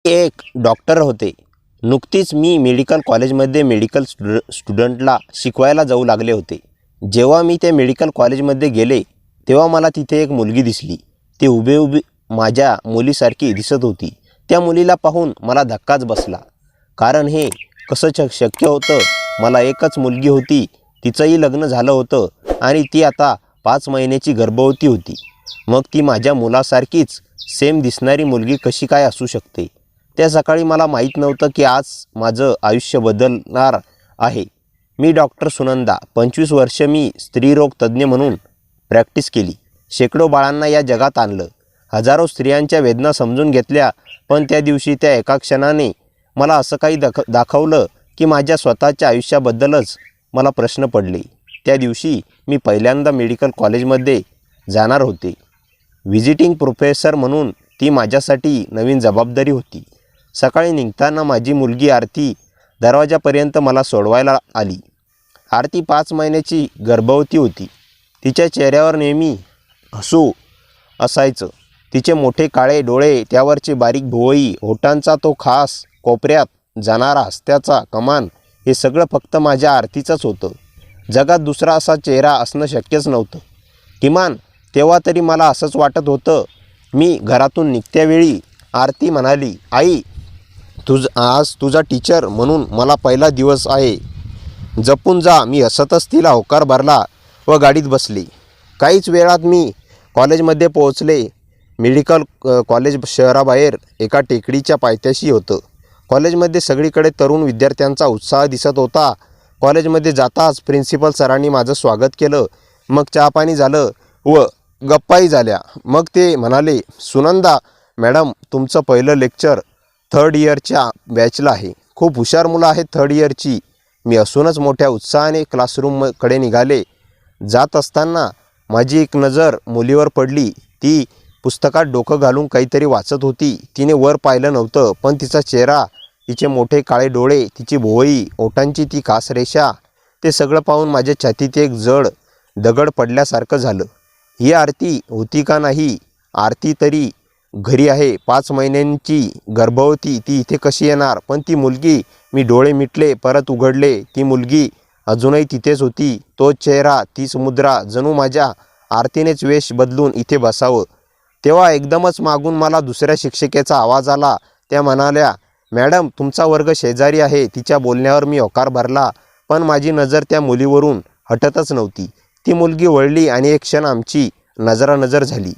एक डॉक्टर होते. नुकतीच मी मेडिकल कॉलेजमध्ये मेडिकल स्टुडंटला शिकवायला जाऊ लागले होते. जेव्हा मी त्या मेडिकल कॉलेजमध्ये गेले तेव्हा मला तिथे एक मुलगी दिसली. ती उभी माझ्या मुलीसारखी दिसत होती. त्या मुलीला पाहून मला धक्काच बसला. कारण हे कसं शक्य होतं? मला एकच मुलगी होती, तिचंही लग्न झालं होतं आणि ती आता 5 महिन्याची गर्भवती होती. मग ती माझ्या मुलासारखीच सेम दिसणारी मुलगी कशी काय असू शकते? त्या सकाळी मला माहीत नव्हतं की आज माझं आयुष्य बदलणार आहे. मी डॉक्टर सुनंदा, 25 वर्ष मी स्त्रीरोग तज्ज्ञ म्हणून प्रॅक्टिस केली. शेकडो बाळांना या जगात आणलं. हजारो स्त्रियांच्या वेदना समजून घेतल्या. पण त्या दिवशी त्या एका क्षणाने मला असं काही दाखवलं की माझ्या स्वतःच्या आयुष्याबद्दलच मला प्रश्न पडले. त्या दिवशी मी पहिल्यांदा मेडिकल कॉलेजमध्ये जाणार होते. व्हिजिटिंग प्रोफेसर म्हणून ती माझ्यासाठी नवीन जबाबदारी होती. सकाळी निघताना माझी मुलगी आरती दरवाजापर्यंत मला सोडवायला आली. आरती 5 महिन्याची गर्भवती होती. तिच्या चेहऱ्यावर नेहमी हसू असायचं. तिचे मोठे काळे डोळे, त्यावरचे बारीक भुवई, ओठांचा तो खास कोपऱ्यात जाणारा हस्त्याचा कमान, हे सगळं फक्त माझ्या आरतीचंच होतं. जगात दुसरा असा चेहरा असणं शक्यच नव्हतं. किमान तेव्हा तरी मला असंच वाटत होतं. मी घरातून निघत्यावेळी आरती म्हणाली, आई आज तुझा टीचर म्हणून मला पहिला दिवस आहे, जपून जा. मी हसतच तिला होकार भरला व गाडीत बसली. काहीच वेळात मी कॉलेजमध्ये पोहोचले. मेडिकल कॉलेज शहराबाहेर एका टेकडीच्या पायथ्याशी होतं. कॉलेजमध्ये सगळीकडे तरुण विद्यार्थ्यांचा उत्साह दिसत होता. कॉलेजमध्ये जाताच प्रिन्सिपल सरांनी माझं स्वागत केलं. मग चहापाणी झालं व गप्पाही झाल्या. मग ते म्हणाले, सुनंदा मॅडम, तुमचं पहिलं लेक्चर 3rd इयरच्या बॅचला आहे. खूप हुशार मुलं आहेत 3rd इयरची. मी असूनच मोठ्या उत्साहाने क्लासरूमकडे निघाले. जात असताना माझी एक नजर मुलीवर पडली. ती पुस्तकात डोकं घालून काहीतरी वाचत होती. तिने वर पाहिलं नव्हतं, पण तिचा चेहरा, तिचे मोठे काळे डोळे, तिची भुवई, ओठांची ती खास रेषा, ते सगळं पाहून माझ्या छातीत एक जड दगड पडल्यासारखं झालं. ही आरती होती का नाही? आरती तरी घरी आहे, 5 महिन्यांची गर्भवती, ती इथे कशी येणार? पण ती मुलगी, मी डोळे मिटले, परत उघडले. ती मुलगी अजूनही तिथेच होती. तोच चेहरा, तीच मुद्रा. जणू माझ्या आरतीनेच वेश बदलून इथे बसावं. तेव्हा एकदमच मागून मला दुसऱ्या शिक्षिकेचा आवाज आला. त्या म्हणाल्या, मॅडम, तुमचा वर्ग शेजारी आहे. तिच्या बोलण्यावर मी होकार भरला, पण माझी नजर त्या मुलीवरून हटतच नव्हती. ती मुलगी वळली आणि एक क्षण आमची नजरानजर झाली.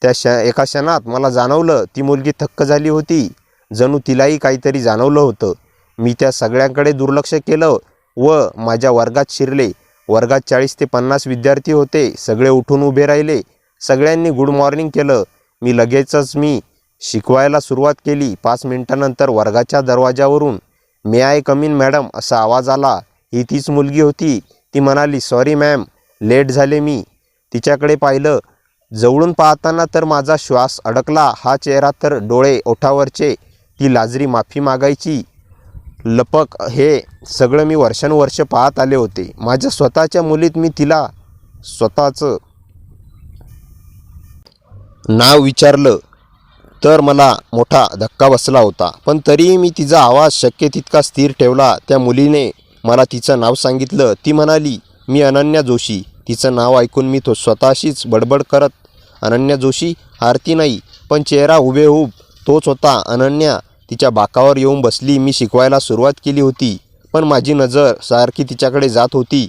त्या एका क्षणात मला जाणवलं ती मुलगी थक्क झाली होती. जणू तिलाही काहीतरी जाणवलं होतं. मी त्या सगळ्यांकडे दुर्लक्ष केलं व माझ्या वर्गात शिरले. वर्गात 40 ते 50 विद्यार्थी होते. सगळे उठून उभे राहिले. सगळ्यांनी गुड मॉर्निंग केलं. लगेचच मी शिकवायला सुरुवात केली. 5 मिनिटांनंतर वर्गाच्या दरवाजावरून मे आय कम इन मॅडम असा आवाज आला. ही तीच मुलगी होती. ती म्हणाली, सॉरी मॅम, लेट झाले. मी तिच्याकडे पाहिलं. जवळून पाहताना तर माझा श्वास अडकला. हा चेहरा तर डोळे, ओठावरचे ती लाजरी माफी मागायची लपक, हे सगळं मी वर्षानुवर्ष पाहत आले होते. माझ्या स्वतःच्या मुलीत मी तिला स्वतःचं नाव विचारलं तर मला मोठा धक्का बसला होता. पण तरीही मी तिचा आवाज शक्य तितका स्थिर ठेवला. त्या मुलीने मला तिचं नाव सांगितलं. ती म्हणाली, मी अनन्या जोशी. तिचं नाव ऐकून मी स्वतःशीच बडबड करत, अनन्या जोशी? आरती नाही, पण चेहरा हुबेहूब तोच होता. अनन्या तिच्या बाकावर येऊन बसली. मी शिकवायला सुरुवात केली होती, पण माझी नजर सारखी तिच्याकडे जात होती.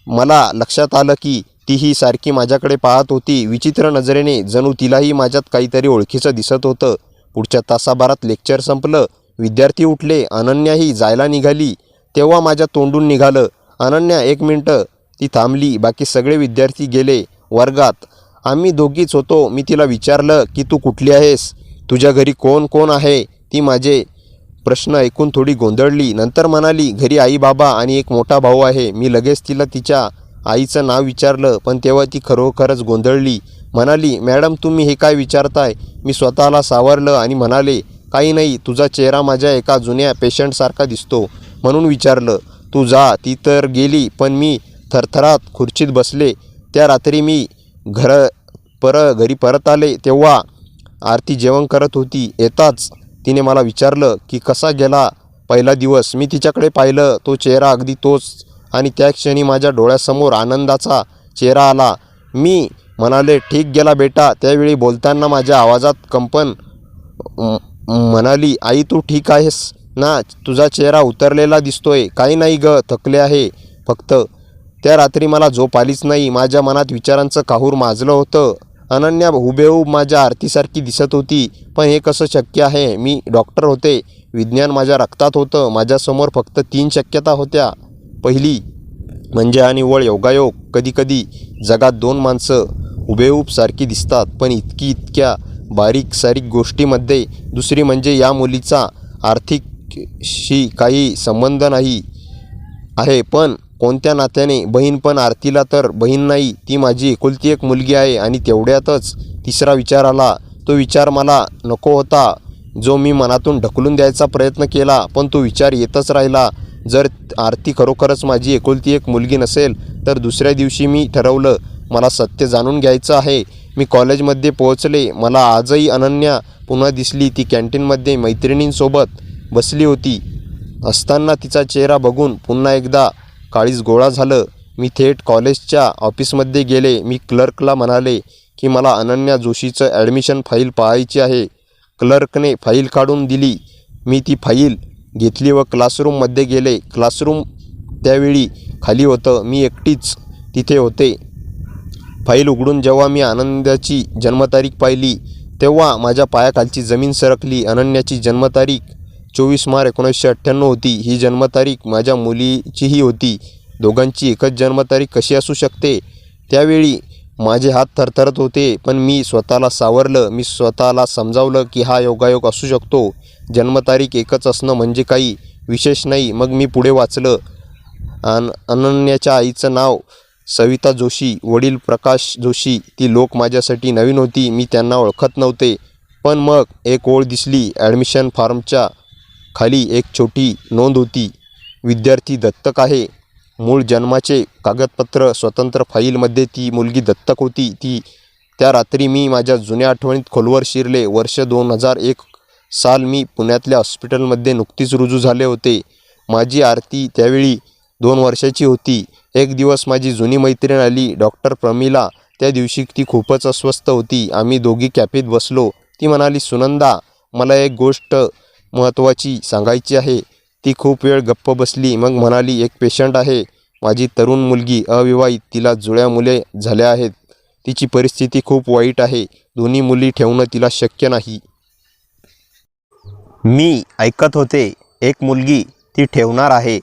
मला लक्षात आलं की तीही सारखी माझ्याकडे पाहत होती, विचित्र नजरेने. जणू तिलाही माझ्यात काहीतरी ओळखीचं दिसत होतं. पुढच्या तासाभरात लेक्चर संपलं. विद्यार्थी उठले. अनन्याही जायला निघाली. तेव्हा माझ्या तोंडून निघालं, अनन्या, 1 मिनटं. ती थांबली. बाकी सगळे विद्यार्थी गेले. वर्गात आम्ही दोघीच होतो. मी तिला विचारलं की तू कुठली आहेस? तुझ्या घरी कोण कोण आहे? ती माझे प्रश्न ऐकून थोडी गोंधळली. नंतर म्हणाली, घरी आई, बाबा आणि एक मोठा भाऊ आहे. मी लगेच तिला तिच्या आईचं नाव विचारलं, पण तेव्हा ती खरोखरच गोंधळली. म्हणाली, मॅडम, तुम्ही हे काय विचारताय? मी स्वतःला सावरलं आणि म्हणाले, काही नाही, तुझा चेहरा माझ्या एका जुन्या पेशंटसारखा दिसतो म्हणून विचारलं. तू जा. ती तर गेली, पण मी थरथरात खुर्चीत बसले. त्या रात्री मी घरी परत आले तेव्हा आरती जेवण करत होती. येताच तिने मला विचारलं की कसा गेला पहिला दिवस. मी तिच्याकडे पाहिलं. तो चेहरा अगदी तोच आणि त्या क्षणी माझ्या डोळ्यासमोर आनंदाचा चेहरा आला. मी म्हणाले, ठीक गेला बेटा. त्यावेळी बोलताना माझ्या आवाजात कंपन म्हणाली, आई तू ठीक आहेस ना? तुझा चेहरा उतरलेला दिसतोय. काही नाही ग, थकले आहे फक्त. त्या रात्री मला झोप आलीच नाही. माझ्या मनात विचारांचं काहूर माजलं होतं. अनन्या हुबेहूब माझ्या आरतीसारखी दिसत होती. पण हे कसं शक्य आहे? मी डॉक्टर होते. विज्ञान माझ्या रक्तात होतं. माझ्यासमोर फक्त 3 शक्यता होत्या. पहिली म्हणजे आणि निव्वळ योगायोग. कधीकधी जगात 2 माणसं हुबेहूब सारखी दिसतात, पण इतक्या बारीक सारीक गोष्टीमध्ये. दुसरी म्हणजे या मुलीचा आर्थिकशी काही संबंध नाही आहे, पण कोणत्या नात्याने बहीण. पण आरतीला तर बहीण नाही, ती माझी एकुलती एक मुलगी आहे. आणि तेवढ्यातच तिसरा विचार आला. तो विचार मला नको होता, जो मी मनातून ढकलून द्यायचा प्रयत्न केला, पण तो विचार येतच राहिला. जर आरती खरोखरच माझी एकुलती एक मुलगी नसेल तर. दुसऱ्या दिवशी मी ठरवलं, मला सत्य जाणून घ्यायचं आहे. मी कॉलेजमध्ये पोहोचले. मला आजही अनन्या पुन्हा दिसली. ती कॅन्टीनमध्ये मैत्रिणींसोबत बसली होती असताना तिचा चेहरा बघून पुन्हा एकदा काळीज गोळा झालं. मी थेट कॉलेजच्या ऑफिसमध्ये गेले. मी क्लर्कला म्हणाले की मला अनन्या जोशीचं ॲडमिशन फाईल पाहायची आहे. क्लर्कने फाईल काढून दिली. मी ती फाईल घेतली व क्लासरूममध्ये गेले. क्लासरूम त्यावेळी खाली होतं. मी एकटीच तिथे होते. फाईल उघडून जेव्हा मी आनंदाची जन्मतारीख पाहिली तेव्हा माझ्या पायाखालची जमीन सरकली. अनन्याची जन्मतारीख 24 मार्च 1998 होती. ही जन्मतारीख माझ्या मुलीचीही होती. दोघांची एकच जन्मतारीख कशी असू शकते? त्यावेळी माझे हात थरथरत होते, पण मी स्वतःला सावरलं. मी स्वतःला समजावलं की हा योगायोग असू शकतो. जन्मतारीख एकच असणं म्हणजे काही विशेष नाही. मग मी पुढे वाचलं. अनन्याच्या आईचं नाव सविता जोशी, वडील प्रकाश जोशी. ती लोक माझ्यासाठी नवीन होती. मी त्यांना ओळखत नव्हते. पण मग एक ओळ दिसली. ॲडमिशन फॉर्मच्या खाली एक छोटी नोंद होती, विद्यार्थी दत्तक आहे. मूळ जन्माचे कागदपत्र स्वतंत्र फाईलमध्ये ती मुलगी दत्तक होती. त्या रात्री मी माझ्या जुन्या आठवणीत खोलवर शिरले. वर्ष 2001 साल. मी पुण्यातल्या हॉस्पिटलमध्ये नुकतीच रुजू झाले होते. माझी आरती त्यावेळी 2 वर्षाची होती. एक दिवस माझी जुनी मैत्रीण आली, डॉक्टर प्रमिला. त्या दिवशी ती खूपच अस्वस्थ होती. आम्ही दोघी कॅफेत बसलो. ती म्हणाली, सुनंदा, मला एक गोष्ट महत्त्वाची सांगायची आहे. ती खूप वेळ गप्प बसली. मग म्हणाली, एक पेशंट आहे, माझी तरुण मुलगी, अविवाहित. तिला जुळ्या मुले झाल्या आहेत. तिची परिस्थिती खूप वाईट आहे. दोन्ही मुली ठेवणं तिला शक्य नाही. मी ऐकत होते. एक मुलगी ती ठेवणार आहे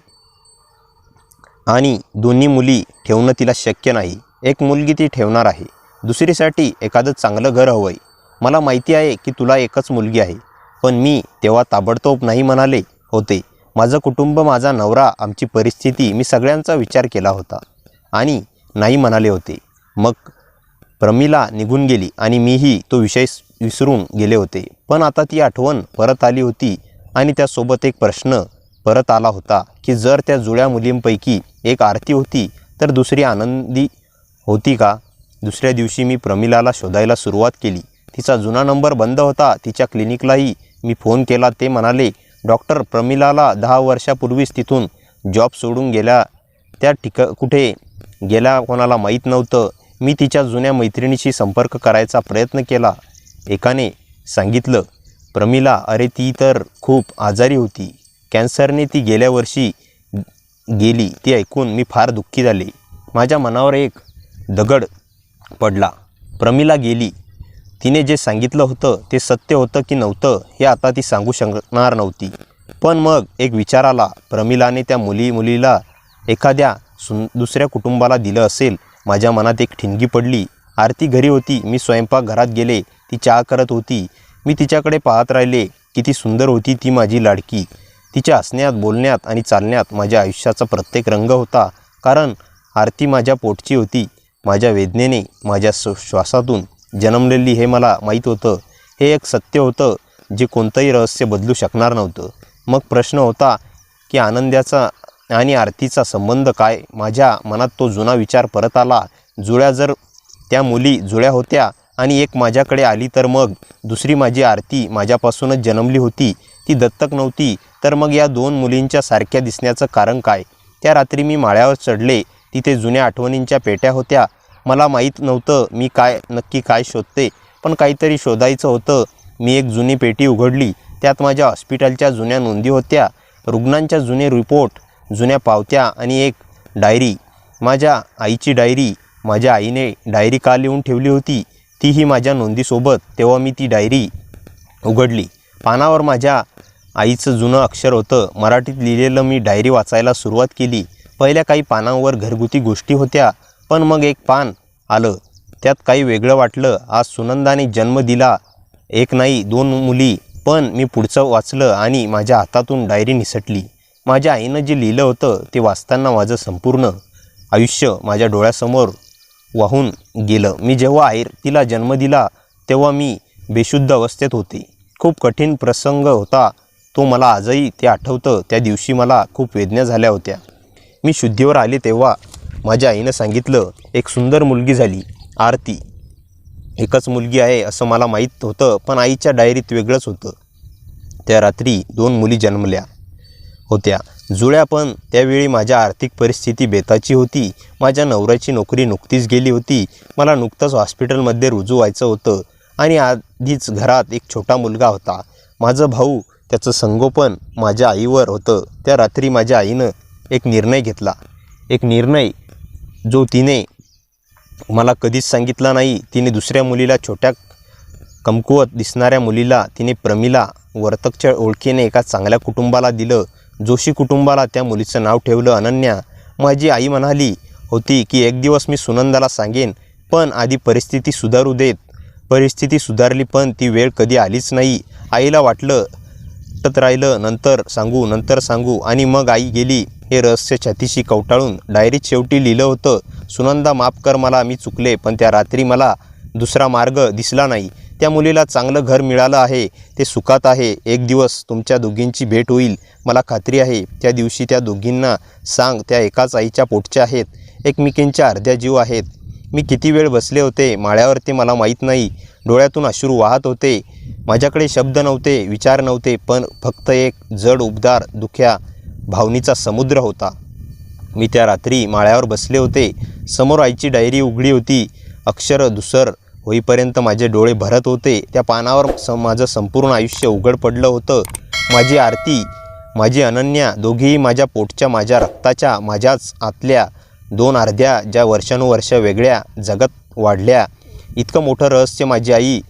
आणि दोन्ही मुली ठेवणं तिला शक्य नाही. एक मुलगी ती ठेवणार आहे. दुसरीसाठी एखादं चांगलं घर हवं आहे. मला माहिती आहे की तुला एकच मुलगी आहे. पण मी तेव्हा ताबडतोब नाही म्हणाले होते. माझं कुटुंब, माझा नवरा, आमची परिस्थिती, मी सगळ्यांचा विचार केला होता आणि नाही म्हणाले होते. मग प्रमिला निघून गेली आणि मीही तो विषय विसरून गेले होते. पण आता ती आठवण परत आली होती आणि त्यासोबत एक प्रश्न परत आला होता की जर त्या जुळ्या मुलींपैकी एक आरती होती तर दुसरी आनंदी होती का? दुसऱ्या दिवशी मी प्रमिलाला शोधायला सुरुवात केली. तिचा जुना नंबर बंद होता. तिच्या क्लिनिकलाही मी फोन केला. ते म्हणाले, डॉक्टर प्रमिलाला 10 वर्षापूर्वीच तिथून जॉब सोडून गेल्या. त्या कुठे गेल्या कोणाला माहीत नव्हतं. मी तिच्या जुन्या मैत्रिणीशी संपर्क करायचा प्रयत्न केला. एकाने सांगितलं, प्रमिला, अरे ती तर खूप आजारी होती. कॅन्सरने ती गेल्या वर्षी गेली. ती ऐकून मी फार दुःखी झाले. माझ्या मनावर एक दगड पडला. प्रमिला गेली. तिने जे सांगितलं होतं ते सत्य होतं की नव्हतं हे आता ती सांगू शकणार नव्हती. पण मग एक विचार आला, प्रमिलाने त्या मुलीला एखाद्या दुसऱ्या कुटुंबाला दिलं असेल. माझ्या मनात एक ठिणगी पडली. आरती घरी होती. मी स्वयंपाकघरात गेले. ती चहा करत होती. मी तिच्याकडे पाहत राहिले. किती सुंदर होती ती माझी लाडकी. तिच्या हसण्यात, बोलण्यात आणि चालण्यात माझ्या आयुष्याचा प्रत्येक रंग होता. कारण आरती माझ्या पोटची होती. माझ्या वेदनेने, माझ्या श्वासातून जन्मलेली हे मला माहीत होतं. हे एक सत्य होतं जे कोणतंही रहस्य बदलू शकणार नव्हतं. मग प्रश्न होता की आनंदाचा आणि आरतीचा संबंध काय? माझ्या मनात तो जुना विचार परत आला. जर त्या मुली जुळ्या होत्या आणि एक माझ्याकडे आली तर मग दुसरी माझी आरती माझ्यापासूनच जन्मली होती, ती दत्तक नव्हती, तर मग या दोन मुलींच्या सारख्या दिसण्याचं कारण काय? त्या रात्री मी माळ्यावर चढले, तिथे जुन्या आठवणींच्या पेट्या होत्या. मला माहीत नव्हतं मी नक्की काय शोधते, पण काहीतरी शोधायचं होतं. मी एक जुनी पेटी उघडली. त्यात माझ्या हॉस्पिटलच्या जुन्या नोंदी होत्या, रुग्णांच्या जुने रिपोर्ट, जुन्या पावत्या आणि एक डायरी, माझ्या आईची डायरी. माझ्या आईने डायरी का लिहून ठेवली होती, तीही माझ्या नोंदीसोबत. तेव्हा मी ती डायरी उघडली. पानावर माझ्या आईचं जुनं अक्षर होतं, मराठीत लिहिलेलं. मी डायरी वाचायला सुरुवात केली. पहिल्या काही पानांवर घरगुती गोष्टी होत्या, पण मग एक पान आलं, त्यात काही वेगळं वाटलं. आज सुनंदाने जन्म दिला, एक नाही 2 मुली. पण मी पुढचं वाचलं आणि माझ्या हातातून डायरी निसटली. माझ्या आईनं जे लिहिलं होतं ते वाचताना माझं संपूर्ण आयुष्य माझ्या डोळ्यासमोर वाहून गेलं. मी जेव्हा तिला जन्म दिला तेव्हा मी बेशुद्ध अवस्थेत होते. खूप कठीण प्रसंग होता तो. मला आजही ते आठवतं. त्या दिवशी मला खूप वेदना झाल्या होत्या. मी शुद्धीवर आले तेव्हा माझ्या आईनं सांगितलं, एक सुंदर मुलगी झाली आरती. एकच मुलगी आहे असं मला माहीत होतं, पण आईच्या डायरीत वेगळंच होतं. त्या रात्री 2 मुली जन्मल्या होत्या, जुळ्या. पण त्यावेळी माझ्या आर्थिक परिस्थिती बेताची होती. माझ्या नवऱ्याची नोकरी नुकतीच गेली होती. मला नुकतंच हॉस्पिटलमध्ये रुजू व्हायचं होतं आणि आधीच घरात एक छोटा मुलगा होता. माझं भाऊ, त्याचं संगोपन माझ्या आईवर होतं. त्या रात्री माझ्या आईनं एक निर्णय घेतला, एक निर्णय जो तिने मला कधीच सांगितला नाही. तिने दुसऱ्या मुलीला, छोट्या कमकुवत दिसणाऱ्या मुलीला, तिने प्रमिला वर्तकच्या ओळखीने एका चांगल्या कुटुंबाला दिलं. जोशी कुटुंबाला. त्या मुलीचं नाव ठेवलं अनन्या. माझी आई म्हणाली होती की एक दिवस मी सुनंदाला सांगेन, पण आधी परिस्थिती सुधारू देत. परिस्थिती सुधारली, पण ती वेळ कधी आलीच नाही. आईला वाटलं राहिलं, नंतर सांगू आणि मग आई गेली. हे रहस्य छातीशी कवटाळून डायरीत शेवटी लिहिलं होतं, सुनंदा माफ कर, मला मी चुकले, पण त्या रात्री मला दुसरा मार्ग दिसला नाही. त्या मुलीला चांगलं घर मिळालं आहे, ते सुखात आहे. एक दिवस तुमच्या दोघींची भेट होईल, मला खात्री आहे. त्या दिवशी त्या दोघींना सांग, त्या एकाच आईच्या पोटच्या आहेत, एकमेकींच्या अर्ध्या जीव आहेत. मी किती वेळ बसले होते माळ्यावर ते मला माहीत नाही. डोळ्यातून अश्रू वाहत होते. माझ्याकडे शब्द नव्हते, विचार नव्हते, पण फक्त एक जड उबदार दुख्या भावनेचा समुद्र होता. मी त्या रात्री माळ्यावर बसले होते. समोर आईची डायरी उघडी होती. अक्षर धुसर होईपर्यंत माझे डोळे भरत होते. त्या पानावर माझं संपूर्ण आयुष्य उघड पडलं होतं. माझी आरती, माझी अनन्या, दोघीही माझ्या पोटच्या, माझ्या रक्ताच्या, माझ्याच आतल्या 2 अर्ध्या, ज्या वर्षानुवर्ष वेगळ्या जगत वाढल्या. इतकं मोठं रहस्य माझी आई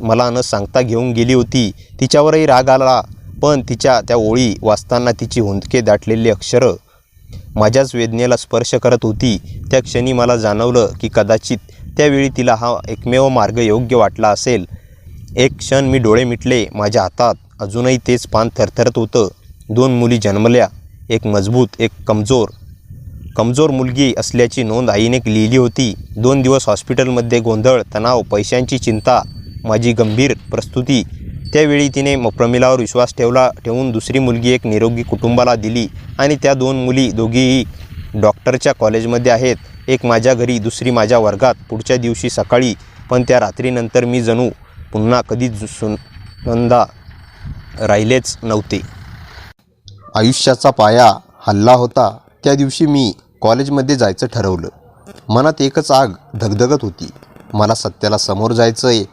मला न सांगता घेऊन गेली होती. तिच्यावरही राग आला, पण तिच्या त्या ओळी वाचताना तिची हुंदके दाटलेली अक्षरं माझ्याच वेदनेला स्पर्श करत होती. त्या क्षणी मला जाणवलं की कदाचित त्यावेळी तिला हा एकमेव मार्ग योग्य वाटला असेल. एक क्षण मी डोळे मिटले. माझ्या हातात अजूनही तेच पान थरथरत होतं. 2 मुली जन्मल्या, एक मजबूत, एक कमजोर मुलगी असल्याची नोंद आईने लिहिली होती. 2 दिवस हॉस्पिटलमध्ये गोंधळ, तणाव, पैशांची चिंता, माझी गंभीर प्रस्तुती. त्यावेळी तिने प्रमिलावर विश्वास ठेवून दुसरी मुलगी एक निरोगी कुटुंबाला दिली आणि त्या 2 मुली दोघीही डॉक्टरच्या कॉलेजमध्ये आहेत. एक माझ्या घरी, दुसरी माझ्या वर्गात. पुढच्या दिवशी सकाळी, पण त्या रात्रीनंतर मी जणू पुन्हा कधीच सुनंदा राहिलेच नव्हते. आयुष्याचा पाया हलला होता. त्या दिवशी मी कॉलेजमध्ये जायचं ठरवलं. मनात एकच आग धगधगत होती, मला सत्याला समोर जायचं आहे.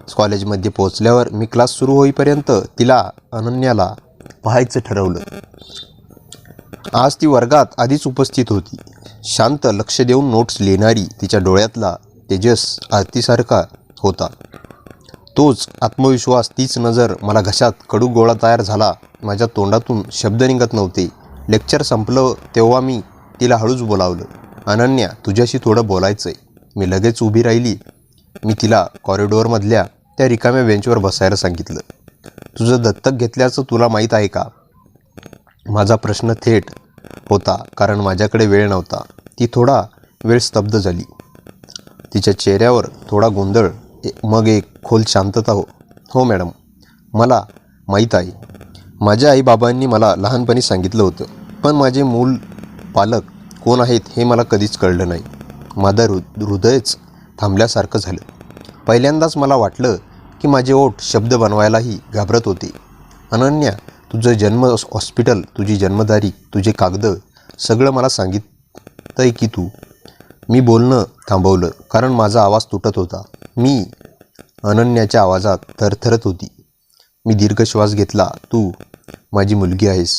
कॉलेजमध्ये पोहोचल्यावर मी क्लास सुरू होईपर्यंत तिला, अनन्याला पाहायचं ठरवलं. आज ती वर्गात आधीच उपस्थित होती. शांत, लक्ष देऊन नोट्स लिहिणारी. तिच्या डोळ्यातला तेजस आरतीसारखा होता. तोच आत्मविश्वास, तीच नजर. मला घशात कडू गोळा तयार झाला. माझ्या तोंडातून शब्द निघत नव्हते. लेक्चर संपलं तेव्हा मी तिला हळूच बोलावलं, अनन्या, तुझ्याशी थोडं बोलायचं आहे. मी लगेच उभी राहिली. मी तिला कॉरिडॉरमधल्या त्या रिकाम्या बेंचवर बसायला सांगितलं. तुझं दत्तक घेतल्याचं तुला माहीत आहे का? माझा प्रश्न थेट होता, कारण माझ्याकडे वेळ नव्हता. ती थोडा वेळ स्तब्ध झाली. तिच्या चेहऱ्यावर थोडा गोंधळ, मग एक खोल शांतता. हो मॅडम, मला माहीत आहे. माझ्या आईबाबांनी मला लहानपणी सांगितलं होतं, पण माझे मूल पालक कोण आहेत हे मला कधीच कळलं नाही. माझं हृदयच थांबल्यासारखं झालं. पहिल्यांदाच मला वाटलं की माझे ओठ शब्द बनवायलाही घाबरत होते. अनन्या, तुझं जन्म हॉस्पिटल, तुझी जन्मतारीख, तुझे कागद सगळं मला सांगितलंय की तू. मी बोलणं थांबवलं कारण माझा आवाज तुटत होता. मी अनन्याच्या आवाजात थरथरत होती. मी दीर्घ श्वास घेतला. तू माझी मुलगी आहेस.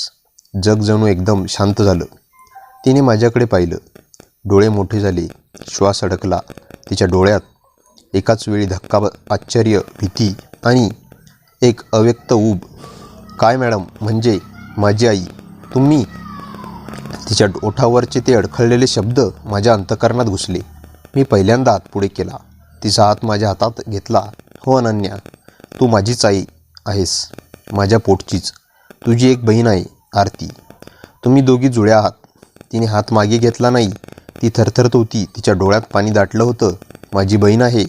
जग जणू एकदम शांत झालं. तिने माझ्याकडे पाहिलं. डोळे मोठे झाले. श्वास अडकला. तिच्या डोळ्यात एकाच वेळी धक्का, आश्चर्य, भीती आणि एक अव्यक्त ऊब. काय मॅडम, म्हणजे माझी आई तुम्ही? तिच्या ओठावरचे ते अडखळलेले शब्द माझ्या अंतःकरणात घुसले. मी पहिल्यांदा हात पुढे केला. तिचा हात माझ्या हातात घेतला. हो अनन्या, तू माझीच आई आहेस, माझ्या पोटचीच. तुझी एक बहीण आहे आरती. तुम्ही दोघी जुळ्या आहात. तिने हात मागे घेतला नाही. ती थरथरत होती. तिच्या डोळ्यात पाणी दाटलं होतं. माझी बहीण आहे.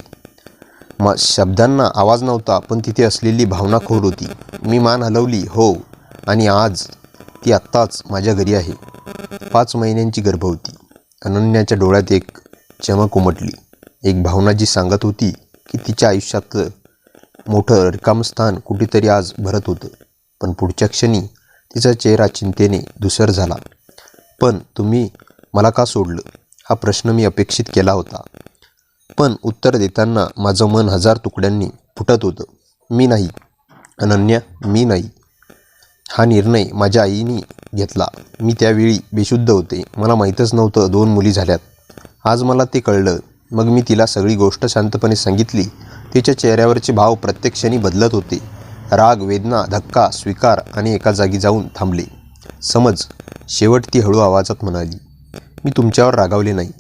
शब्दांना आवाज नव्हता, पण तिथे असलेली भावना खोल होती. मी मान हलवली. हो, आणि आज ती आत्ताच माझ्या घरी आहे. 5 महिन्यांची गर्भवती. अनन्याच्या डोळ्यात एक चमक उमटली. एक भावना जी सांगत होती की तिच्या आयुष्यातलं मोठं रिकामस्थान कुठेतरी आज भरत होतं. पण पुढच्या क्षणी तिचा चेहरा चिंतेने धुसर झाला. पण तुम्ही मला का सोडलं? हा प्रश्न मी अपेक्षित केला होता. पण उत्तर देताना माझं मन 1000 तुकड्यांनी फुटत होतं. मी नाही अनन्या, मी नाही. हा निर्णय माझ्या आईने घेतला. मी त्यावेळी बेशुद्ध होते. मला माहीतच नव्हतं 2 मुली झाल्यात. आज मला ते कळलं. मग मी तिला सगळी गोष्ट शांतपणे सांगितली. तिच्या चेहऱ्यावरचे भाव प्रत्येक क्षणी बदलत होते. राग, वेदना, धक्का, स्वीकार आणि एका जागी जाऊन थांबले. समज. शेवट ती हळू आवाजात म्हणाली. मी तुमच्यावर रागावले नाही,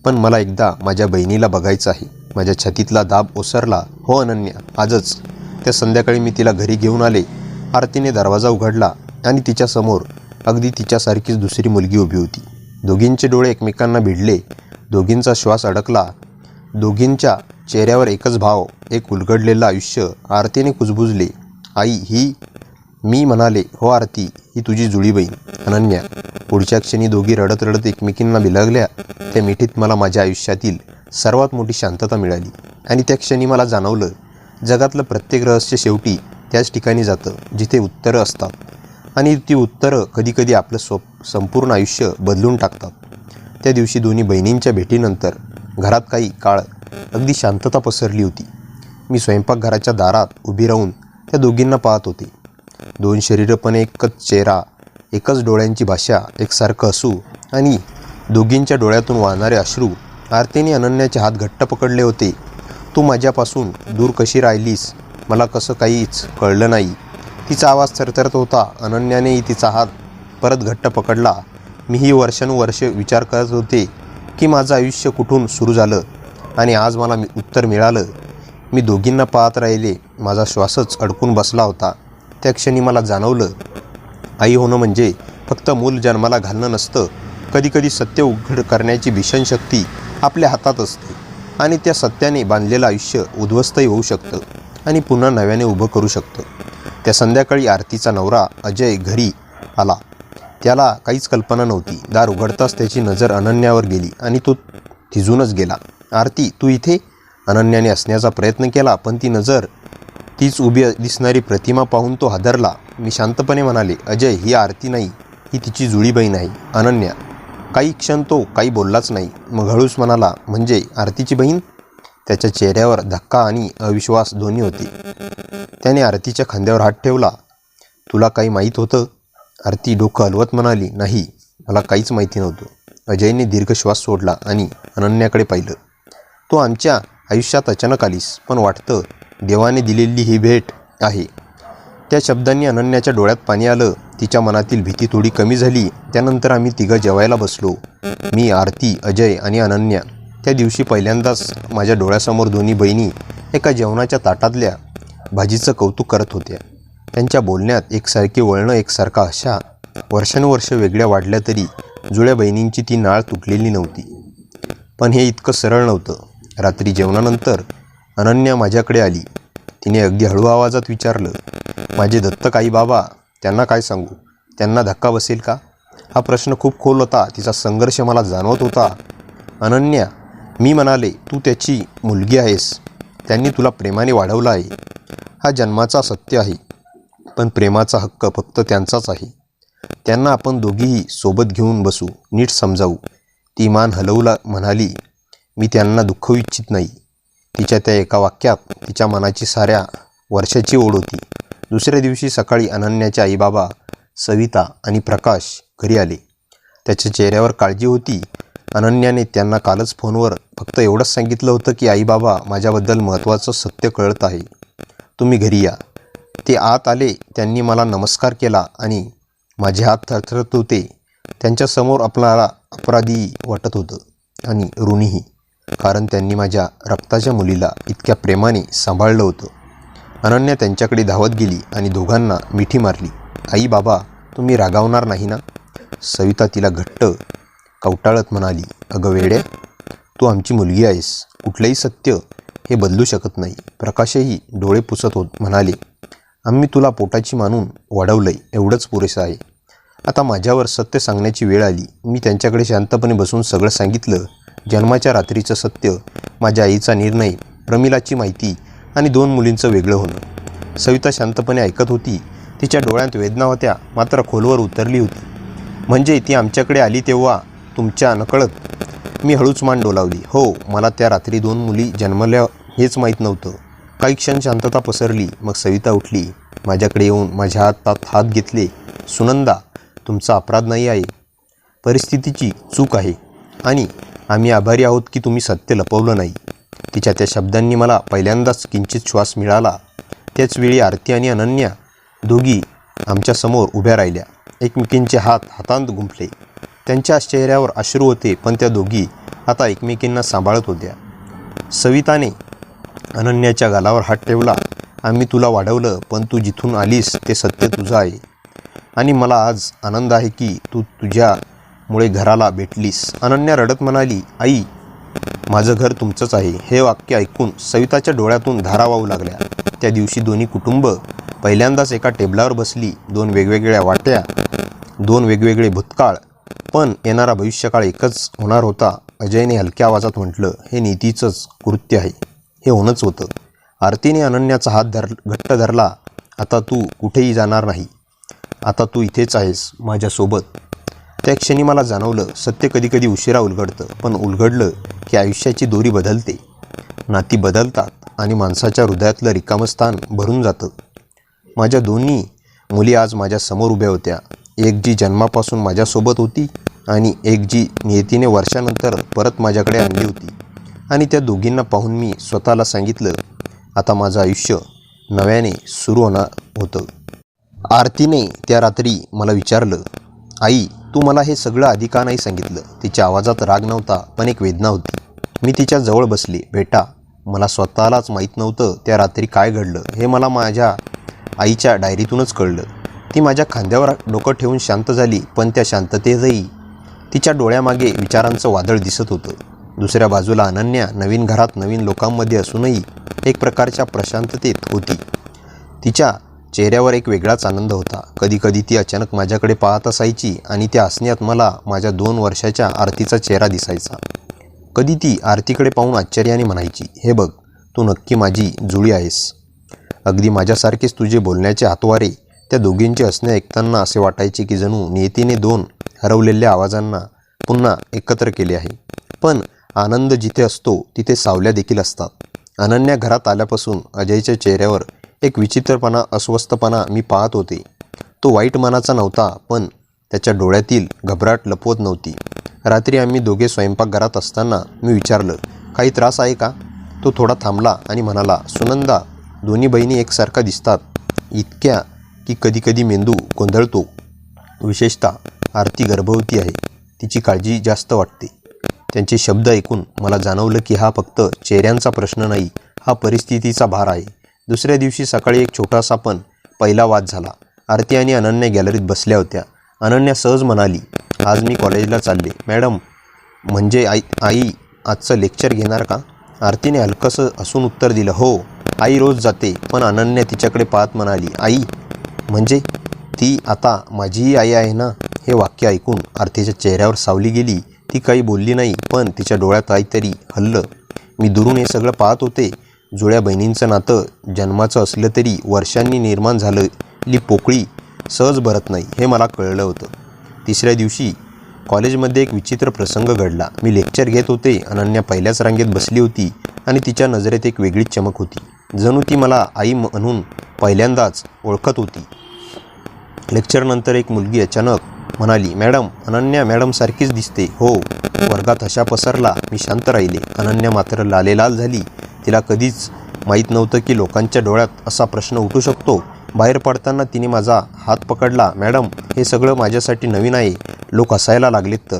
पण मला एकदा माझ्या बहिणीला बघायचं आहे. माझ्या छातीतला दाब ओसरला. हो अनन्या, आजच. त्या संध्याकाळी मी तिला घरी घेऊन आले. आरतीने दरवाजा उघडला आणि तिच्यासमोर अगदी तिच्यासारखीच दुसरी मुलगी उभी होती. दोघींचे डोळे एकमेकांना भिडले. दोघींचा श्वास अडकला. दोघींच्या चेहऱ्यावर एकच भाव, एक उलगडलेलं आयुष्य. आरतीने कुजबुजले. आई, ही? मी म्हणाले, हो आरती, ही तुझी जुळी बहीण अनन्या. पुढच्या क्षणी दोघी रडत रडत एकमेकींना बिलगल्या. त्या मिठीत मला माझ्या आयुष्यातील सर्वात मोठी शांतता मिळाली. आणि त्या क्षणी मला जाणवलं, जगातलं प्रत्येक रहस्य शेवटी त्याच ठिकाणी जातं जिथे उत्तरं असतात. आणि ती उत्तरं कधीकधी आपलं संपूर्ण आयुष्य बदलून टाकतात. त्या दिवशी दोन्ही बहिणींच्या भेटीनंतर घरात काही काळ अगदी शांतता पसरली होती. मी स्वयंपाकघराच्या दारात उभी राहून त्या दोघींना पाहत होते. 2 शरीरं पण एकच चेहरा, एकच डोळ्यांची भाषा, एकसारखं हसू आणि दोघींच्या डोळ्यातून वाहणारे अश्रू. आरतीने अनन्याचे हात घट्ट पकडले होते. तू माझ्यापासून दूर कशी राहिलीस? मला कसं काहीच कळलं नाही. तिचा आवाज थरथरत होता. अनन्यानेही तिचा हात परत घट्ट पकडला. मीही वर्षानुवर्षे विचार करत होते की माझं आयुष्य कुठून सुरू झालं, आणि आज मला उत्तर मिळालं. मी दोघींना पाहत राहिले. माझा श्वासच अडकून बसला होता. त्या क्षणी मला जाणवलं, आई होणं म्हणजे फक्त मूल जन्माला घालणं नसतं. कधीकधी सत्य उघड करण्याची भीषण शक्ती आपल्या हातात असते, आणि त्या सत्याने बांधलेलं आयुष्य उद्ध्वस्तही होऊ शकतं आणि पुन्हा नव्याने उभं करू शकतं. त्या संध्याकाळी आरतीचा नवरा अजय घरी आला. त्याला काहीच कल्पना नव्हती. दार उघडताच त्याची नजर अनन्यावर गेली आणि तो थिजूनच गेला. आरती, तू इथे? अनन्याने हसण्याचा प्रयत्न केला, पण ती नजर, तीच उभी दिसणारी प्रतिमा पाहून तो हादरला. मी शांतपणे म्हणाले, अजय, ही आरती नाही, ही तिची जुळी बहीण आहे अनन्या. काही क्षण तो काही बोललाच नाही. मग हळूच म्हणाला, म्हणजे आरतीची बहीण? त्याच्या चेहऱ्यावर धक्का आणि अविश्वास दोन्ही होते. त्याने आरतीच्या खांद्यावर हात ठेवला. तुला काही माहीत होतं? आरती डोकं हलवत म्हणाली, नाही, मला काहीच माहिती नव्हतं. अजयने दीर्घ श्वास सोडला आणि अनन्याकडे पाहिलं. तू आमच्या आयुष्यात अचानक आलीस, पण वाटतं देवाने दिलेली ही भेट आहे. त्या शब्दांनी अनन्याच्या डोळ्यात पाणी आलं. तिच्या मनातील भीती थोडी कमी झाली. त्यानंतर आम्ही तिघं जेवायला बसलो. मी, आरती, अजय आणि अनन्या. त्या दिवशी पहिल्यांदाच माझ्या डोळ्यासमोर दोन्ही बहिणी एका जेवणाच्या ताटातल्या भाजीचं कौतुक करत होत्या. त्यांच्या बोलण्यात एकसारखे वळणं, एकसारखा आशा. वर्षानुवर्ष वेगळ्या वाढल्या तरी जुळ्या बहिणींची ती नाळ तुटलेली नव्हती. पण हे इतकं सरळ नव्हतं. रात्री जेवणानंतर अनन्या माझ्याकडे आली. तिने अगदी हळू आवाजात विचारलं, माझे दत्तक आई बाबा, त्यांना काय सांगू? त्यांना धक्का बसेल का? हा प्रश्न खूप खोल होता. तिचा संघर्ष मला जाणवत होता. अनन्या, मी म्हणाले, तू त्याची मुलगी आहेस. त्यांनी तुला प्रेमाने वाढवलं आहे. हा जन्माचा सत्य आहे, पण प्रेमाचा हक्क फक्त त्यांचाच आहे. त्यांना आपण दोघीही सोबत घेऊन बसू, नीट समजावू. ती मान हलवून म्हणाली, मी त्यांना दुखवू इच्छित नाही. तिच्या त्या एका वाक्यात तिच्या मनाची साऱ्या वर्षाची ओढ होती. दुसऱ्या दिवशी सकाळी अनन्याचे आईबाबा, सविता आणि प्रकाश घरी आले. त्याच्या चेहऱ्यावर काळजी होती. अनन्याने त्यांना कालच फोनवर फक्त एवढंच सांगितलं होतं की आईबाबा, माझ्याबद्दल महत्त्वाचं सत्य कळत आहे, तुम्ही घरी या. ते आत आले. त्यांनी मला नमस्कार केला आणि माझे हात थरथरत होते. त्यांच्यासमोर आपल्याला अपराधी वाटत होतं आणि ऋणीही, कारण त्यांनी माझ्या रक्ताच्या मुलीला इतक्या प्रेमाने सांभाळलं होतं. अनन्या त्यांच्याकडे धावत गेली आणि दोघांना मिठी मारली. आई बाबा, तुम्ही रागावणार नाही ना? सविता तिला घट्ट कवटाळत म्हणाली, अगं वेड्या, तू आमची मुलगी आहेस. कुठलंही सत्य हे बदलू शकत नाही. प्रकाशही डोळे पुसत म्हणाले, आम्ही तुला पोटाची मानून वाढवलंय, एवढंच पुरेसं आहे. आता माझ्यावर सत्य सांगण्याची वेळ आली. मी त्यांच्याकडे शांतपणे बसून सगळं सांगितलं. जन्माच्या रात्रीचं सत्य, माझ्या आईचा निर्णय, प्रमिलाची माहिती आणि 2 मुलींचं वेगळं होणं. सविता शांतपणे ऐकत होती. तिच्या डोळ्यात वेदना होत्या, मात्र खोलवर उतरली होती. म्हणजे ती आमच्याकडे आली तेव्हा तुमच्या नकळत? मी हळूच मान डोलावली. हो, मला त्या रात्री 2 मुली जन्मल्या हेच माहीत नव्हतं. काही क्षण शांतता पसरली. मग सविता उठली, माझ्याकडे येऊन माझ्या हातात हात घेतले. सुनंदा, तुमचा अपराध नाही आहे, परिस्थितीची चूक आहे आणि आम्ही आभारी आहोत की तुम्ही सत्य लपवलं नाही. तिच्या त्या शब्दांनी मला पहिल्यांदाच किंचित श्वास मिळाला. त्याचवेळी आरती आणि अनन्या दोघी आमच्यासमोर उभ्या राहिल्या. एकमेकींचे हात हातांत गुंफले. त्यांच्या चेहऱ्यावर अश्रू होते, पण त्या दोघी आता एकमेकींना सांभाळत होत्या. सविताने अनन्याच्या गालावर हात ठेवला. आम्ही तुला वाढवलं, पण तू जिथून आलीस ते सत्य तुझं आहे आणि मला आज आनंद आहे की तू तुझ्यामुळे घराला भेटलीस. अनन्या रडत म्हणाली, आई, माझं घर तुमचंच आहे. हे वाक्य ऐकून सविताच्या डोळ्यातून धारा वाहू लागल्या. त्या दिवशी दोन्ही कुटुंब पहिल्यांदाच एका टेबलावर बसली. 2 वेगवेगळ्या वाट्या, 2 वेगवेगळे भूतकाळ, पण येणारा भविष्यकाळ एकच होणार होता. अजयने हलक्या आवाजात म्हटलं, हे नीतीचंच कृत्य आहे. हे होणंच होतं. आरतीने अनन्याचा हात घट्ट धरला. आता तू कुठेही जाणार नाही. आता तू इथेच आहेस माझ्यासोबत. त्या क्षणी मला जाणवलं, सत्य कधीकधी उशिरा उलगडतं, पण उलगडलं की आयुष्याची दोरी बदलते. नाती बदलतात आणि माणसाच्या हृदयातलं रिकामं स्थान भरून जातं. माझ्या दोन्ही मुली आज माझ्यासमोर उभ्या होत्या. एक जी जन्मापासून माझ्यासोबत होती आणि एक जी नियतीने वर्षानंतर परत माझ्याकडे आणली होती. आणि त्या दोघींना पाहून मी स्वतःला सांगितलं, आता माझं आयुष्य नव्याने सुरू होणार होतं. आरतीने त्या रात्री मला विचारलं, आई, तू मला हे सगळं आधी का नाही सांगितलं? तिच्या आवाजात राग नव्हता, पण एक वेदना होती. मी तिच्या जवळ बसले. बेटा, मला स्वतःलाच माहीत नव्हतं त्या रात्री काय घडलं. हे मला माझ्या आईच्या डायरीतूनच कळलं. ती माझ्या खांद्यावर डोकं ठेवून शांत झाली, पण त्या शांततेतही तिच्या डोळ्यामागे विचारांचं वादळ दिसत होतं. दुसऱ्या बाजूला अनन्या नवीन घरात नवीन लोकांमध्ये असूनही एक प्रकारच्या प्रशांततेत होती. तिच्या चेहऱ्यावर एक वेगळाच आनंद होता. कधीकधी ती अचानक माझ्याकडे पाहत असायची आणि त्या हसण्यात मला माझ्या 2 वर्षाच्या आरतीचा चेहरा दिसायचा. कधी ती आरतीकडे पाहून आश्चर्याने म्हणायची, हे बघ, तू नक्की माझी जुळी आहेस. अगदी माझ्यासारखेच तुझे बोलण्याचे हातवारे. त्या दोघींचे हसणे ऐकताना असे वाटायचे की जणू नियतीने 2 हरवलेल्या आवाजांना पुन्हा एकत्र केले आहे. पण आनंद जिथे असतो तिथे सावल्या देखील असतात. अनन्या घरात आल्यापासून अजयच्या चेहऱ्यावर एक विचित्रपणा, अस्वस्थपणा मी पाहत होते. तो वाईट मनाचा नव्हता, पण त्याच्या डोळ्यातील घबराट लपवत नव्हती. रात्री आम्ही दोघे स्वयंपाकघरात असताना मी विचारलं, काही त्रास आहे का? तो थोडा थांबला आणि म्हणाला, सुनंदा, दोन्ही बहिणी एकसारखा दिसतात, इतक्या की कधीकधी मेंदू गोंधळतो. विशेषतः आरती गर्भवती आहे, तिची काळजी जास्त वाटते. त्यांचे शब्द ऐकून मला जाणवलं की हा फक्त चेहऱ्यांचा प्रश्न नाही, हा परिस्थितीचा भार आहे. दुसऱ्या दिवशी सकाळी एक छोटासा पण पहिला वाद झाला. आरती आणि अनन्या गॅलरीत बसल्या होत्या. अनन्या सहज म्हणाली, आज मी कॉलेजला चालले. मॅडम, म्हणजे आई आजचं लेक्चर घेणार का? आरतीने हलकंसं हसून उत्तर दिलं, हो, आई रोज जाते. पण अनन्या तिच्याकडे पाहत म्हणाली, आई म्हणजे ती आता माझीही आई आहे ना? हे वाक्य ऐकून आरतीच्या चेहऱ्यावर सावली गेली. ती काही बोलली नाही, पण तिच्या डोळ्यात काहीतरी हललं. मी दुरून हे सगळं पाहत होते. जुळ्या बहिणींचं नातं जन्माचं असलं तरी वर्षांनी निर्माण झालेली पोकळी सहज भरत नाही हे मला कळलं होतं. तिसऱ्या दिवशी कॉलेजमध्ये एक विचित्र प्रसंग घडला. मी लेक्चर घेत होते. अनन्या पहिल्याच रांगेत बसली होती आणि तिच्या नजरेत एक वेगळीच चमक होती. जणू ती मला आई म्हणून पहिल्यांदाच ओळखत होती. लेक्चरनंतर एक मुलगी अचानक म्हणाली, मॅडम, अनन्या मॅडमसारखीच दिसते. हो. वर्गात हशा पसरला. मी शांत राहिले. अनन्या मात्र लालेलाल झाली. तिला कधीच माहीत नव्हतं की लोकांच्या डोळ्यात असा प्रश्न उठू शकतो. बाहेर पडताना तिने माझा हात पकडला. मॅडम, हे सगळं माझ्यासाठी नवीन आहे. लोक हसायला लागलेत तर.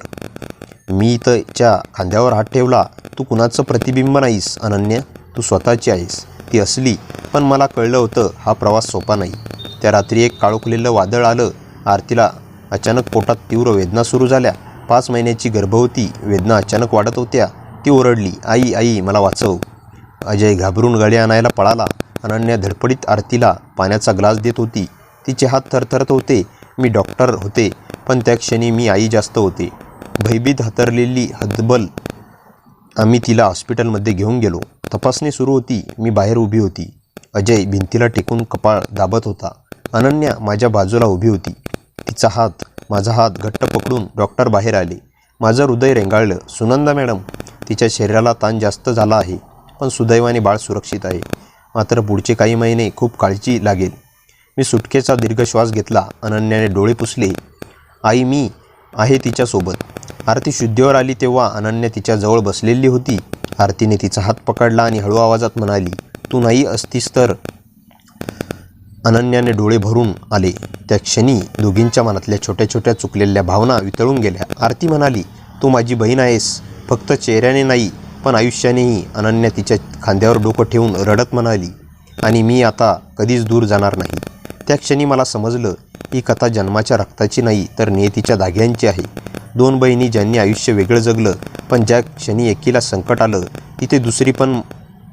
मी तिच्या खांद्यावर हात ठेवला. तू कुणाचं प्रतिबिंब नाहीस अनन्या, तू स्वतःची आहेस. ती हसली. पण मला कळलं होतं हा प्रवास सोपा नाही. त्या रात्री एक काळोखलेलं वादळ आलं. आरतीला अचानक पोटात तीव्र वेदना सुरू झाल्या. 5 महिन्याची गर्भवती. वेदना अचानक वाढत होत्या. ती ओरडली, आई आई, मला वाचव. अजय घाबरून गळे आणायला पळाला. अनन्या धडपडीत आरतीला पाण्याचा ग्लास देत होती. तिचे हात थरथरत होते. मी डॉक्टर होते, पण त्या क्षणी मी आई जास्त होते. भयभीत हातरलेली हतबल आम्ही तिला हॉस्पिटलमध्ये घेऊन गेलो. तपासणी सुरू होती. मी बाहेर उभी होती. अजय भिंतीला टेकून कपाळ दाबत होता. अनन्या माझ्या बाजूला उभी होती. तिचा हात माझा हात घट्ट पकडून डॉक्टर बाहेर आले. माझं हृदय रेंगाळलं. सुनंदा मॅडम, तिच्या शरीराला ताण जास्त झाला आहे, पण सुदैवाने बाळ सुरक्षित आहे. मात्र पुढचे काही महिने खूप काळजी लागेल. मी सुटकेचा दीर्घ श्वास घेतला. अनन्याने डोळे पुसले. आई, मी आहे तिच्यासोबत. आरती शुद्धीवर आली तेव्हा अनन्या तिच्या जवळ बसलेली होती. आरतीने तिचा हात पकडला आणि हळू आवाजात म्हणाली, तू नाही असतीस तर. अनन्याने डोळे भरून आले. त्या क्षणी दोघींच्या मनातल्या छोट्या छोट्या चुकलेल्या भावना वितळून गेल्या. आरती म्हणाली, तू माझी बहीण आहेस, फक्त चेहऱ्याने नाही पण आयुष्यानेही. अनन्या तिच्या खांद्यावर डोकं ठेवून रडत म्हणाली, आणि मी आता कधीच दूर जाणार नाही. त्या क्षणी मला समजलं, ही कथा जन्माच्या रक्ताची नाही तर नियतीच्या धाग्यांची आहे. 2 बहिणी ज्यांनी आयुष्य वेगळं जगलं, पण ज्या क्षणी एकीला संकट आलं तिथे दुसरी पण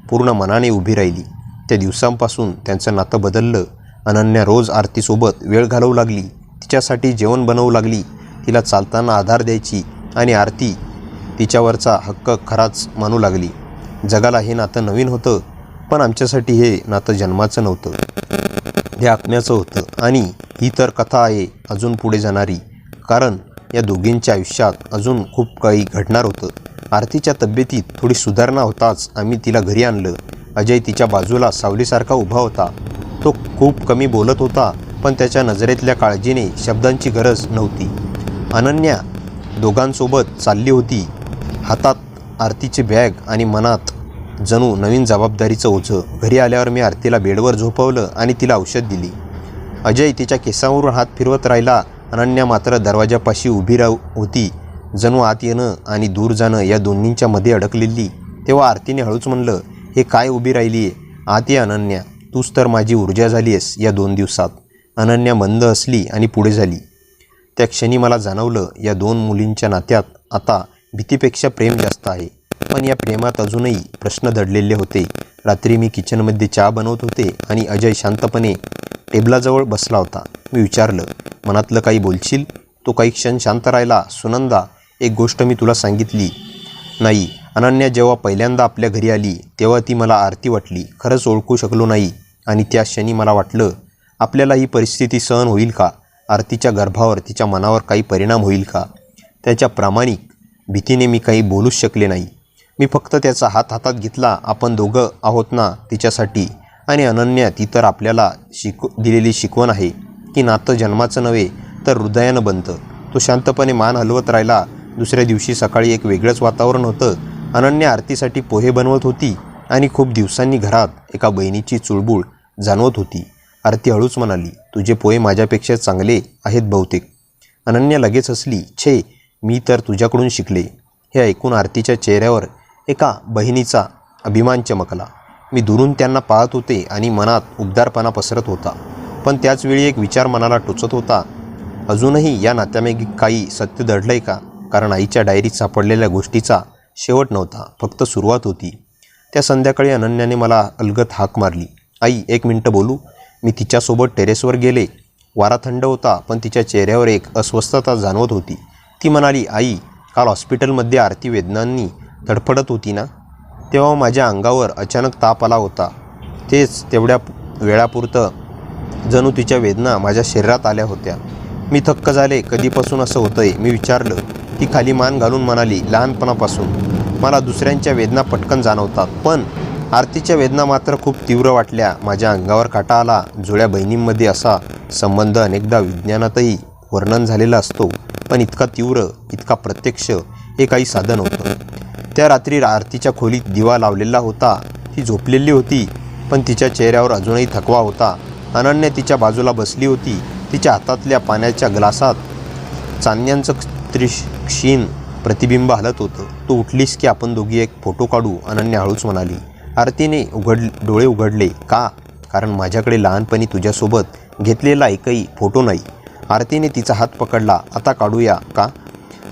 पूर्ण मनाने उभी राहिली. त्या दिवसांपासून त्यांचं नातं बदललं. अनन्या रोज आरतीसोबत वेळ घालवू लागली. तिच्यासाठी जेवण बनवू लागली. तिला चालताना आधार द्यायची आणि आरती तिच्यावरचा हक्क खराच मानू लागली. जगाला हे नातं नवीन होतं, पण आमच्यासाठी हे नातं जन्माचं नव्हतं, हे आत्म्याचं होतं. आणि ही तर कथा आहे अजून पुढे जाणारी, कारण या दोघींच्या आयुष्यात अजून खूप काही घडणार होतं. आरतीच्या तब्येतीत थोडी सुधारणा होताच आम्ही तिला घरी आणलं. अजय तिच्या बाजूला सावलीसारखा उभा होता. तो खूप कमी बोलत होता, पण त्याच्या नजरेतल्या काळजीने शब्दांची गरज नव्हती. अनन्या दोघांसोबत चालली होती. हातात आरतीची बॅग आणि मनात जणू नवीन जबाबदारीचं ओझं. घरी आल्यावर मी आरतीला बेडवर झोपवलं आणि तिला औषध दिली. अजय तिच्या केसांवरून हात फिरवत राहिला. अनन्या मात्र दरवाजापाशी उभी होती, जणू आत येणं आणि दूर जाणं या दोन्हींच्या मध्ये अडकलेली. तेव्हा आरतीने हळूच म्हणलं, हे काय उभी राहिली आहे, आत ये अनन्या, तूच तर माझी ऊर्जा झाली आहेस या 2 दिवसात. अनन्या मंद हसली आणि पुढे झाली. त्या क्षणी मला जाणवलं, या 2 मुलींच्या नात्यात आता भीतीपेक्षा प्रेम जास्त आहे. पण या प्रेमात अजूनही प्रश्न दडलेले होते. रात्री मी किचनमध्ये चहा बनवत होते आणि अजय शांतपणे टेबलाजवळ बसला होता. मी विचारलं, मनातलं काही बोलशील? तो काही क्षण शांत राहिला. सुनंदा, एक गोष्ट मी तुला सांगितली नाही. अनन्या जेव्हा पहिल्यांदा आपल्या घरी आली तेव्हा ती मला आरती वाटली. खरंच ओळखू शकलो नाही. आणि त्या क्षणी मला वाटलं, आपल्याला ही परिस्थिती सहन होईल का? आरतीच्या गर्भावर, तिच्या मनावर काही परिणाम होईल का? त्याच्या प्रामाणिक भीतीने मी काही बोलूच शकले नाही. मी फक्त त्याचा हात हातात घेतला. आपण दोघं आहोत ना तिच्यासाठी. आणि अनन्या, ती तर आपल्याला दिलेली शिकवण आहे की नातं जन्माचं नव्हे तर हृदयानं बनतं. तो शांतपणे मान हलवत राहिला. दुसऱ्या दिवशी सकाळी एक वेगळंच वातावरण होतं. अनन्या आरतीसाठी पोहे बनवत होती आणि खूप दिवसांनी घरात एका बहिणीची चुळबुळ जाणवत होती. आरती हळूच म्हणाली, तुझे पोहे माझ्यापेक्षा चांगले आहेत बहुतेक. अनन्या लगेच हसली, छे, मी तर तुझ्याकडून शिकले. हे ऐकून आरतीच्या चेहऱ्यावर एका बहिणीचा अभिमान चमकला. मी दुरून त्यांना पाहत होते आणि मनात उबदारपणा पसरत होता. पण त्याचवेळी एक विचार मनाला टोचत होता, अजूनही या नात्यामागे काही सत्य दडलंय का? कारण आईच्या डायरीत सापडलेल्या गोष्टीचा शेवट नव्हता, फक्त सुरुवात होती. त्या संध्याकाळी अनन्याने मला अलगद हाक मारली, आई, 1 मिनिट बोलू? मी तिच्यासोबत टेरेसवर गेले. वारा थंड होता, पण तिच्या चेहऱ्यावर एक अस्वस्थता जाणवत होती. ती म्हणाली, आई, काल हॉस्पिटलमध्ये आरती वेदनांनी तडफडत होती ना? तेव्हा माझ्या अंगावर अचानक ताप आला होता. तेच तेवढ्या वेळापुरतं जणू तिच्या वेदना माझ्या शरीरात आल्या होत्या. मी थक्क झाले. कधीपासून असं होतंय, मी विचारलं. ती खाली मान घालून म्हणाली, लहानपणापासून. मला दुसऱ्यांच्या वेदना पटकन जाणवतात, पण आरतीच्या वेदना मात्र खूप तीव्र वाटल्या. माझ्या अंगावर काटा आला. जुळ्या बहिणींमध्ये असा संबंध अनेकदा विज्ञानातही वर्णन झालेला असतो, पण इतका तीव्र, इतका प्रत्यक्ष हे काही साधन होतं. त्या रात्री आरतीच्या खोलीत दिवा लावलेला होता. ती झोपलेली होती, पण तिच्या चेहऱ्यावर अजूनही थकवा होता. अनन्या तिच्या बाजूला बसली होती. तिच्या हातातल्या पाण्याच्या ग्लासात चांदण्यांचं क्षीण प्रतिबिंब हलत होतं. तू उठलीस की आपण दोघी एक फोटो काढू, अनन्या हळूच म्हणाली. आरतीने डोळे उघडले. का? कारण माझ्याकडे लहानपणी तुझ्यासोबत घेतलेला एकही फोटो नाही. आरतीने तिचा हात पकडला. आता काढूया का?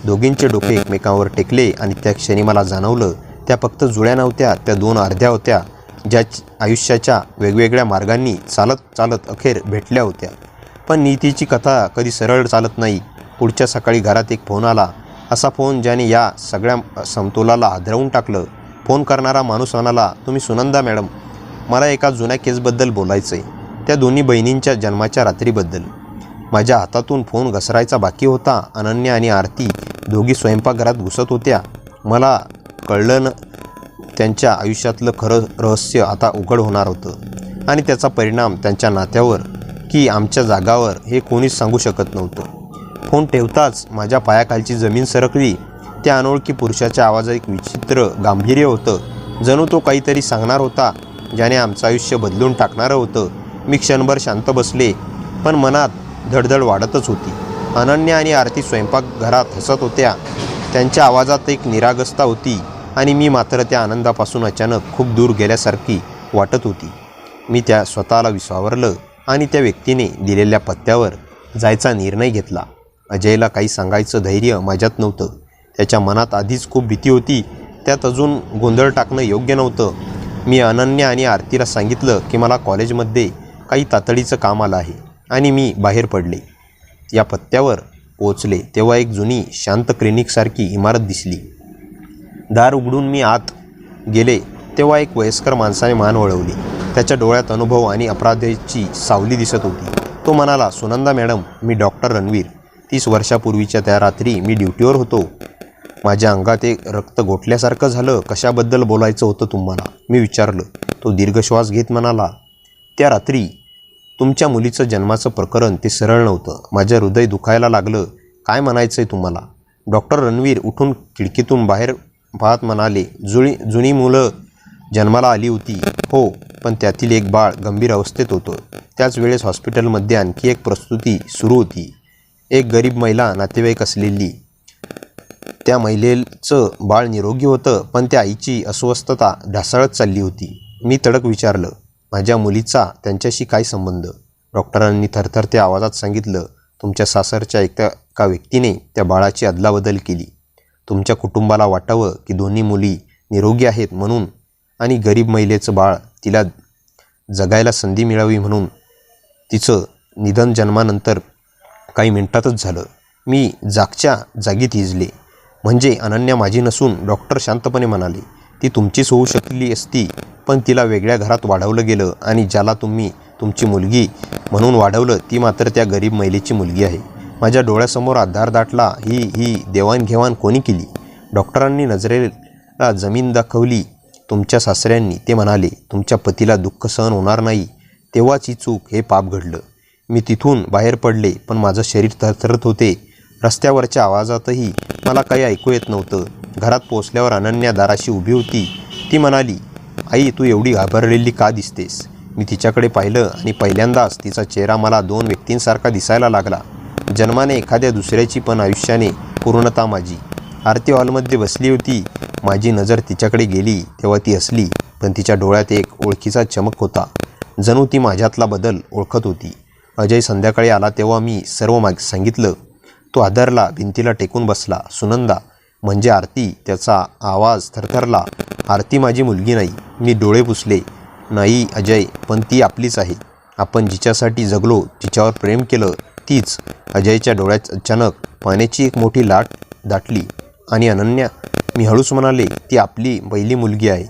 दोघींचे डोके एकमेकांवर टेकले आणि त्या क्षणी मला जाणवलं, त्या फक्त जुळ्या नव्हत्या, त्या दोन अर्ध्या होत्या, ज्या आयुष्याच्या वेगवेगळ्या मार्गांनी चालत चालत अखेर भेटल्या होत्या. पण नीतीची कथा कधी सरळ चालत नाही. पुढच्या सकाळी घरात एक फोन आला. असा फोन ज्याने या सगळ्या समतोलाला हादरवून टाकलं. फोन करणारा माणूस म्हणाला, तुम्ही सुनंदा मॅडम? मला एका जुन्या केसबद्दल बोलायचं आहे, त्या दोन्ही बहिणींच्या जन्माच्या रात्रीबद्दल. माझ्या हातातून फोन घसरायचा बाकी होता. अनन्या आणि आरती दोघी स्वयंपाकघरात घुसत होत्या. मला कळलं त्यांच्या आयुष्यातलं खरं रहस्य आता उघड होणार होतं, आणि त्याचा परिणाम त्यांच्या नात्यावर की आमच्या जागावर हे कोणीच सांगू शकत नव्हतं. फोन ठेवताच माझ्या पायाखालची जमीन सरकली. त्या अनोळखी पुरुषाच्या आवाजात एक विचित्र गांभीर्य होतं, जणू तो काहीतरी सांगणार होता ज्याने आमचं आयुष्य बदलून टाकणारं होतं. मी क्षणभर शांत बसले, पण मनात धडधड वाढतच होती. अनन्या आणि आरती स्वयंपाकघरात हसत होत्या. त्यांच्या आवाजात एक निरागसता होती, आणि मी मात्र त्या आनंदापासून अचानक खूप दूर गेल्यासारखी वाटत होती. मी त्या स्वतःला विसावरलं आणि त्या व्यक्तीने दिलेल्या पत्त्यावर जायचा निर्णय घेतला. अजयला काही सांगायचं धैर्य माझ्यात नव्हतं. त्याच्या मनात आधीच खूप भीती होती, त्यात अजून गोंधळ टाकणं योग्य नव्हतं. मी अनन्या आणि आरतीला सांगितलं की मला कॉलेजमध्ये काही तातडीचं काम आलं आहे, आणि मी बाहेर पडले. या पत्त्यावर पोचले तेव्हा एक जुनी शांत क्लिनिकसारखी इमारत दिसली. दार उघडून मी आत गेले तेव्हा एक वयस्कर माणसाने मान वळवली. त्याच्या डोळ्यात अनुभव आणि अपराधाची सावली दिसत होती. तो म्हणाला, सुनंदा मॅडम, मी डॉक्टर रणवीर. 30 वर्षापूर्वीच्या त्या रात्री मी ड्युटीवर होतो. माझ्या अंगात एक रक्त गोठल्यासारखं झालं. कशाबद्दल बोलायचं होतं तुम्हाला? मी विचारलं. तो दीर्घ श्वास घेत म्हणाला, त्या रात्री तुमच्या मुलीचं जन्माचं प्रकरण ते सरळ नव्हतं. माझं हृदय दुखायला लागलं. काय म्हणायचं आहे तुम्हाला? डॉक्टर रणवीर उठून खिडकीतून बाहेर पाहत म्हणाले, जुनी मुलं जन्माला आली होती. हो, पण त्यातील एक बाळ गंभीर अवस्थेत होतं. त्याच वेळेस हॉस्पिटलमध्ये आणखी एक प्रसूती सुरू होती. एक गरीब महिला नातेवाईक असलेली. त्या महिलेचं बाळ निरोगी होतं, पण त्या आईची अस्वस्थता ढासळत चालली होती. मी तडक विचारलं, माझ्या मुलीचा त्यांच्याशी काय संबंध? डॉक्टरांनी थरथरत्या आवाजात सांगितलं, तुमच्या सासरच्या एका व्यक्तीने त्या बाळाची अदलाबदल केली. तुमच्या कुटुंबाला वाटावं की दोन्ही मुली निरोगी आहेत म्हणून, आणि गरीब महिलेचं बाळ तिला जगायला संधी मिळावी म्हणून. तिचं निधन जन्मानंतर काही मिनिटातच झालं. मी जागच्या जागी थिजले. म्हणजे अनन्या माझी नसून? डॉक्टर शांतपणे म्हणाले, ती तुमचीच होऊ शकली असती, पण तिला वेगळ्या घरात वाढवलं गेलं, आणि ज्याला तुम्ही तुमची मुलगी म्हणून वाढवलं ती मात्र त्या गरीब महिलेची मुलगी आहे. माझ्या डोळ्यासमोर आधार दाटला. ही देवाणघेवाण कोणी केली? डॉक्टरांनी नजरेला जमीन दाखवली. तुमच्या सासऱ्यांनी. ते म्हणाले, तुमच्या पतीला दुःख सहन होणार नाही. तेव्हाच ही चूक, हे पाप घडलं. मी तिथून बाहेर पडले, पण माझं शरीर थरथरत होते. रस्त्यावरच्या आवाजातही मला काही ऐकू येत नव्हतं. घरात पोचल्यावर अनन्या दाराशी उभी होती. ती म्हणाली, आई, तू एवढी घाबरलेली का दिसतेस? मी तिच्याकडे पाहिलं, आणि पहिल्यांदाच तिचा चेहरा मला 2 व्यक्तींसारखा दिसायला लागला. जन्माने एखाद्या दुसऱ्याची, पण आयुष्याने पूर्णता माझी. आरती हॉलमध्ये बसली होती. माझी नजर तिच्याकडे गेली तेव्हा ती हसली, पण तिच्या डोळ्यात एक ओळखीचा चमक होता. जणू ती माझ्यातला बदल ओळखत होती. अजय संध्याकाळी आला तेव्हा मी सर्व सांगितलं. तो आदरला, भिंतीला टेकून बसला. सुनंदा म्हणजे आरती? त्याचा आवाज थरथरला. आरती माझी मुलगी नाही. मी डोळे पुसले. नाही अजय, पण ती आपलीच आहे. आपण जिच्यासाठी जगलो, तिच्यावर प्रेम केलं, तीच. अजयच्या डोळ्यात अचानक पाण्याची एक मोठी लाट दाटली. आणि अनन्या? मी हळूच म्हणाले, ती आपली पहिली मुलगी आहे.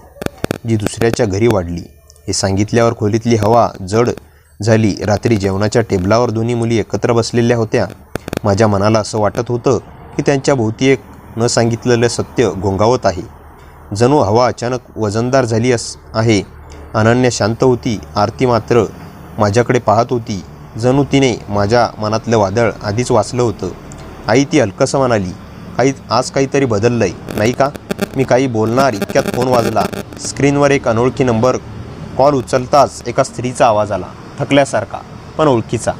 जी दुसऱ्याच्या घरी वाढली. हे सांगितल्यावर खोलीतली हवा जड झाली. रात्री जेवणाच्या टेबलावर दोन्ही मुली एकत्र बसलेल्या होत्या. माझ्या मनाला असं वाटत होतं की त्यांच्या भोवती एक न सांगितलेलं सत्य घोंगावत आहे. जणू हवा अचानक वजनदार झाली आहे. अनन्या शांत होती. आरती मात्र माझ्याकडे पाहत होती. जणू तिने माझ्या मनातलं वादळ आधीच वाचलं होतं. आई, ती हलकंसं म्हणाली, आज काहीतरी बदललं आहे नाही का? मी काही बोलणार इतक्यात फोन वाजला. स्क्रीनवर एक अनोळखी नंबर. कॉल उचलताच एका स्त्रीचा आवाज आला, थकल्यासारखा पण ओळखीचा.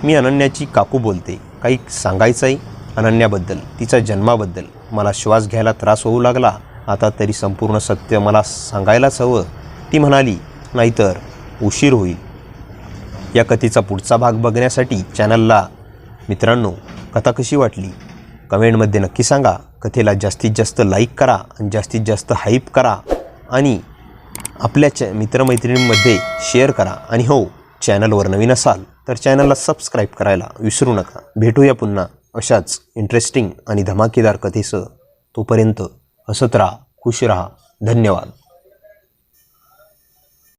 मी अनन्याची काकू बोलते. काही सांगायचं आहे अनन्याबद्दल, तिच्या जन्माबद्दल. मला श्वास घ्यायला त्रास होऊ लागला. आता तरी संपूर्ण सत्य मला सांगायलाच हवं. ती म्हणाली, नाहीतर उशीर होईल. या कथेचा पुढचा भाग बघण्यासाठी चॅनलला मित्रांनो कथा कशी वाटली कमेंटमध्ये नक्की सांगा. कथेला जास्तीत जास्त लाईक करा आणि जास्तीत जास्त हाईप करा आणि आपल्या मित्रमैत्रिणींमध्ये शेअर करा. आणि हो, चॅनलवर नवीन असाल तर चॅनलला सबस्क्राईब करायला विसरू नका. भेटूया पुन्हा अशाच इंटरेस्टिंग आणि धमाकेदार कथेसह. तोपर्यंत हसत राहा, खुश राहा. धन्यवाद.